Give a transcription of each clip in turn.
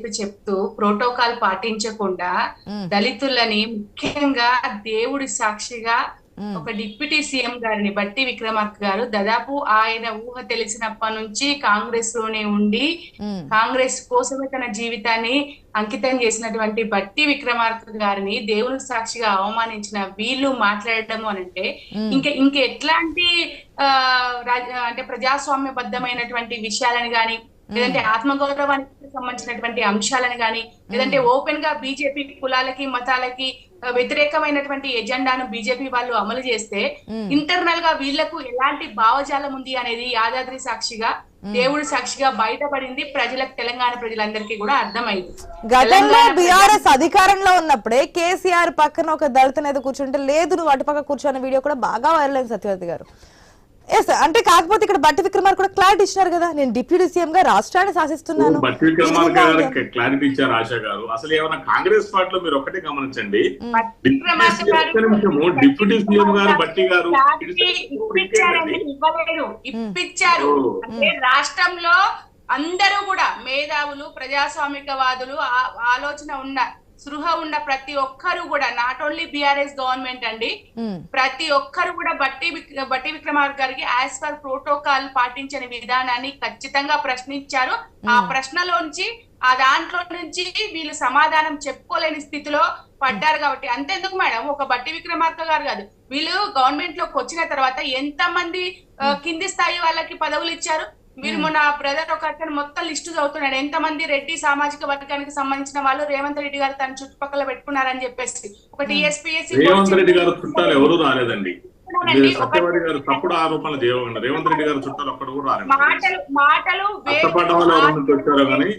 చెప్పి చెప్తూ ప్రోటోకాల్ పాటించకుండా ఉమ్, దళితులని ముఖ్యంగా దేవుడి సాక్షిగా ఉమ్, ఒక డిప్యూటీ సీఎం గారిని బట్టి విక్రమార్క గారు దాదాపు ఆయన ఊహ తెలిసినప్పటి నుంచి కాంగ్రెస్ లోనే ఉండి ఉమ్, కాంగ్రెస్ కోసమే తన జీవితాన్ని అంకితం చేసినటువంటి బట్టి విక్రమార్క గారిని దేవుని సాక్షిగా అవమానించిన వీళ్ళు మాట్లాడటము అనంటే ఉమ్, ఇంక ఎట్లాంటి ఆ అంటే ప్రజాస్వామ్యబద్ధమైనటువంటి విషయాలను గాని ఉమ్, లేదంటే ఆత్మగౌరవానికి సంబంధించినటువంటి అంశాలను గాని ఉమ్. లేదంటే ఓపెన్ గా బీజేపీ కులాలకి మతాలకి వ్యతిరేకమైనటువంటి ఎజెండాను బీజేపీ వాళ్ళు అమలు చేస్తే ఉమ్, ఇంటర్నల్ గా వీళ్లకు ఎలాంటి భావజాలం ఉంది అనేది యాదాద్రి సాక్షిగా ఉమ్. దేవుడి సాక్షిగా బయటపడింది. ప్రజలకు తెలంగాణ ప్రజలందరికీ కూడా అర్థమైంది. గతంలో తెలంగాణ ప్రజా బీఆర్ఎస్ అధికారంలో ఉన్నప్పుడే కేసీఆర్ పక్కన ఒక దళిత నేత కూర్చుంటే లేదు నువ్వు అటు పక్క కూర్చున్న వీడియో కూడా బాగా వైరల్ అయింది సత్యవతి గారు. ఎస్ అంటే కాకపోతే ఇక్కడ బట్టి విక్రమార్క కూడా క్లారిటీ ఇచ్చినారు కదా, నేను డిప్యూటీ సీఎం గా రాష్ట్రాన్ని శాసిస్తున్నాను. బట్టి విక్రమార్క గారికి క్లారిటీ ఇచ్చారు ఆశా గారు. అసలు ఏమైనా కాంగ్రెస్ పార్టీలో మీరు ఒకటే గమనించండి, డిప్యూటీ సీఎం గారు బట్టి గారు ఇప్పించారు అంటే రాష్ట్రంలో అందరూ కూడా మేధావులు, ప్రజాస్వామికవాదులు, ఆలోచన ఉన్న సృహ ఉన్న ప్రతి ఒక్కరు కూడా నాట్ ఓన్లీ బీఆర్ఎస్ గవర్నమెంట్ అండి, ప్రతి ఒక్కరు కూడా బట్టి విక్రమార్క గారికి యాజ్ పర్ ప్రోటోకాల్ పాటించని విధానాన్ని ఖచ్చితంగా ప్రశ్నించారు. ఆ ప్రశ్నలోంచి ఆ దాంట్లో నుంచి వీళ్ళు సమాధానం చెప్పుకోలేని స్థితిలో పడ్డారు. కాబట్టి అంతెందుకు మేడం, ఒక బట్టి విక్రమార్క గారు కాదు, వీళ్ళు గవర్నమెంట్ లోకి వచ్చిన తర్వాత ఎంత మంది కింది స్థాయి వాళ్ళకి పదవులు ఇచ్చారు. మీరు మొన్న బ్రదర్ ఒక అతను మొత్తం లిస్టు చదువుతున్నాడు, ఎంతమంది రెడ్డి సామాజిక వర్గానికి సంబంధించిన వాళ్ళు రేవంత్ రెడ్డి గారు తన చుట్టుపక్కల పెట్టుకున్నారని చెప్పేసి ఒక టీఎస్పీఎస్సీ రేవంత్ రెడ్డి గారు చుట్టాలు ఎవరు రాలేదండి. సత్యవతి గారు తప్పుడు ఆరోపణలు చేయకుండా రేవంత్ రెడ్డి గారు చుట్టాలు ఒక్కడు కూడా రాలేదు. మాటలు కష్టపడ్డ వాళ్ళు ఎవరి నుంచి వచ్చారో కానీ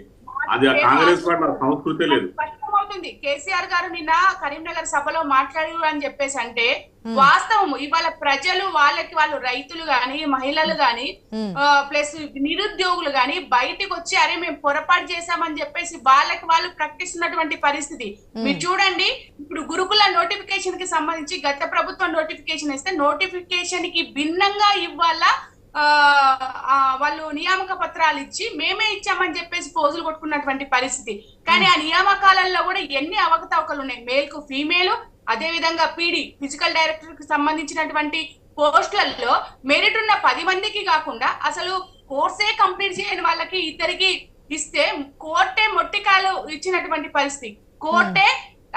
అది ఆ కాంగ్రెస్ పార్టీ సంస్కృతే లేదు. అవుతుంది. కేసీఆర్ గారు నిన్న కరీంనగర్ సభలో మాట్లాడారు అని చెప్పేసి అంటే వాస్తవము. ఇవాళ ప్రజలు వాళ్ళు రైతులు గాని, మహిళలు గాని, ప్లస్ నిరుద్యోగులు గాని బయటికి వచ్చి అరే మేము పొరపాటు చేశామని చెప్పేసి వాళ్ళు ప్రకటిస్తున్నటువంటి పరిస్థితి మీరు చూడండి. ఇప్పుడు గురుకుల నోటిఫికేషన్ కి సంబంధించి గత ప్రభుత్వం నోటిఫికేషన్ ఇస్తే నోటిఫికేషన్ కి భిన్నంగా ఇవ్వాలా వాళ్ళు నియామక పత్రాలు ఇచ్చి మేమే ఇచ్చామని చెప్పేసి పోజులు కొట్టుకున్నటువంటి పరిస్థితి. కానీ ఆ నియామకాలలో కూడా ఎన్ని అవకతవకలు ఉన్నాయి. మేల్ కు ఫీమేల్, అదే విధంగా పీడీ ఫిజికల్ డైరెక్టర్ కి సంబంధించినటువంటి పోస్టులలో మెరిట్ ఉన్న 10 మందికి కాకుండా అసలు కోర్సే కంప్లీట్ చేయని వాళ్ళకి ఇద్దరికి ఇస్తే కోర్టే మొట్టికాయలు ఇచ్చినటువంటి పరిస్థితి. కోర్టే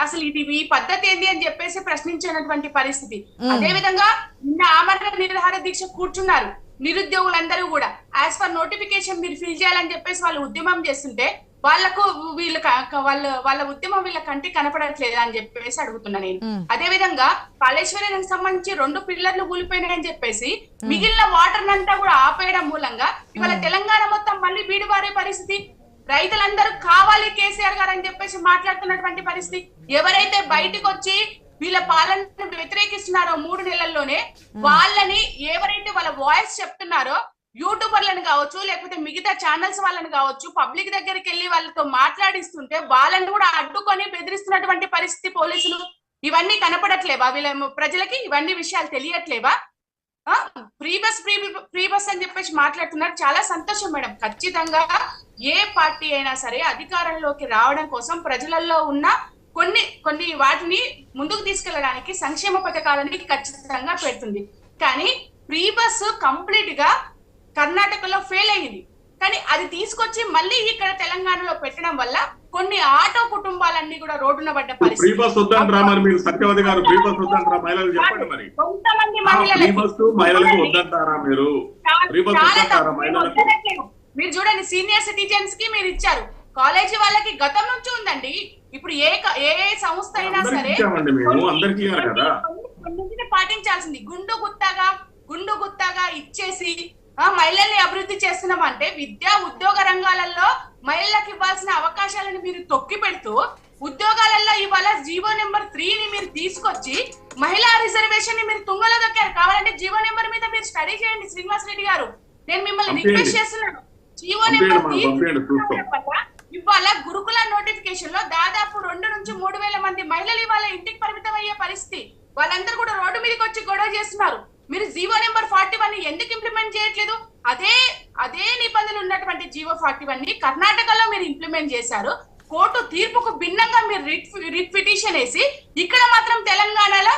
అసలు ఈ పద్ధతి ఏంది అని చెప్పేసి ప్రశ్నించినటువంటి పరిస్థితి. అదే విధంగా నిన్న ఆమరణ నిరాహార దీక్ష కూర్చున్నారు నిరుద్యోగులందరూ కూడా. యాజ్ పర్ నోటిఫికేషన్ మీరు ఫిల్ చేయాలని చెప్పేసి వాళ్ళు ఉద్యమం చేస్తుంటే వాళ్ళ ఉద్యమం వీళ్ళ కంటికి కనపడట్లేదు అని చెప్పేసి అడుగుతున్నా నేను. అదే విధంగా కాళేశ్వరానికి సంబంధించి 2 పిల్లర్లు కూలిపోయినాయని చెప్పేసి మిగిలిన వాటర్ అంతా కూడా ఆపేయడం మూలంగా ఇవాళ తెలంగాణ మొత్తం మళ్ళీ బీడుబారే పరిస్థితి. రైతులందరూ కావాలి కేసీఆర్ గారు అని చెప్పేసి మాట్లాడుతున్నటువంటి పరిస్థితి. ఎవరైతే బయటకు వచ్చి వీళ్ళ పాలనను వ్యతిరేకిస్తున్నారో 3 నెలల్లోనే వాళ్ళని ఎవరైతే వాళ్ళ వాయిస్ చెప్తున్నారో యూట్యూబర్లను కావచ్చు, లేకపోతే మిగతా ఛానల్స్ వాళ్ళని కావచ్చు, పబ్లిక్ దగ్గరికి వెళ్ళి వాళ్ళతో మాట్లాడిస్తుంటే వాళ్ళని కూడా అడ్డుకొని బెదిరిస్తున్నటువంటి పరిస్థితి పోలీసులు. ఇవన్నీ కనపడట్లేవా వీళ్ళ ప్రజలకి? ఇవన్నీ విషయాలు తెలియట్లేవా? ఫ్రీ బస్ అని చెప్పేసి మాట్లాడుతున్నారు. చాలా సంతోషం మేడం. ఖచ్చితంగా ఏ పార్టీ అయినా సరే అధికారంలోకి రావడం కోసం ప్రజలలో ఉన్న కొన్ని వాటిని ముందుకు తీసుకెళ్లడానికి సంక్షేమ పథకాలని ఖచ్చితంగా పెడుతుంది. కానీ ఫ్రీ బస్ కంప్లీట్ గా కర్ణాటకలో ఫెయిల్ అయింది. కానీ అది తీసుకొచ్చి మళ్ళీ ఇక్కడ తెలంగాణలో పెట్టడం వల్ల కొన్ని ఆటో కుటుంబాలన్నీ కూడా రోడ్డున పడ్డ పరిస్థితి. సత్యవతి గారు ఫ్రీ బస్ వద్దంటారా మహిళలు? చెప్పండి మరి. కొంతమంది మీరు చూడండి, సీనియర్ సిటిజన్స్ కి మీరు ఇచ్చారు, కాలేజీ వాళ్ళకి గతం నుంచి ఉందండి. ఇప్పుడు ఏ సంస్థ అయినా సరే పాటించాల్సింది. గుండు గుత్తాగా ఇచ్చేసి మహిళల్ని అభివృద్ధి చేస్తున్నామంటే విద్యా ఉద్యోగ రంగాలలో మహిళలకు ఇవ్వాల్సిన అవకాశాలను మీరు తొక్కి పెడుతూ ఉద్యోగాలలో ఇవాళ జీవో నెంబర్ 3ని మీరు తీసుకొచ్చి మహిళా రిజర్వేషన్ ని మీరు తుంగలో దొక్కారు. కావాలంటే జీవో నెంబర్ మీద మీరు స్టడీ చేయండి శ్రీనివాస్ రెడ్డి గారు. నేను మిమ్మల్ని రిక్వెస్ట్ చేస్తున్నాను. జీవో నెంబర్ ఇవాళ గురుకుల నోటిఫికేషన్ లో దాదాపు 2 నుంచి 3 వేల మంది మహిళలు ఇవాళ ఇంటికి పరిమితం అయ్యే పరిస్థితి. వాళ్ళందరూ కూడా రోడ్డు మీదకి వచ్చి గొడవ చేస్తున్నారు. మీరు జీవో నెంబర్ 41 ఎందుకు ఇంప్లిమెంట్ చేయట్లేదు? అదే నిబంధనలు ఉన్నటువంటి జీవో 41 కర్ణాటకలో మీరు ఇంప్లిమెంట్ చేశారు. కోర్టు తీర్పుకు భిన్నంగా మీరు రిట్ పిటిషన్ వేసి ఇక్కడ మాత్రం తెలంగాణలో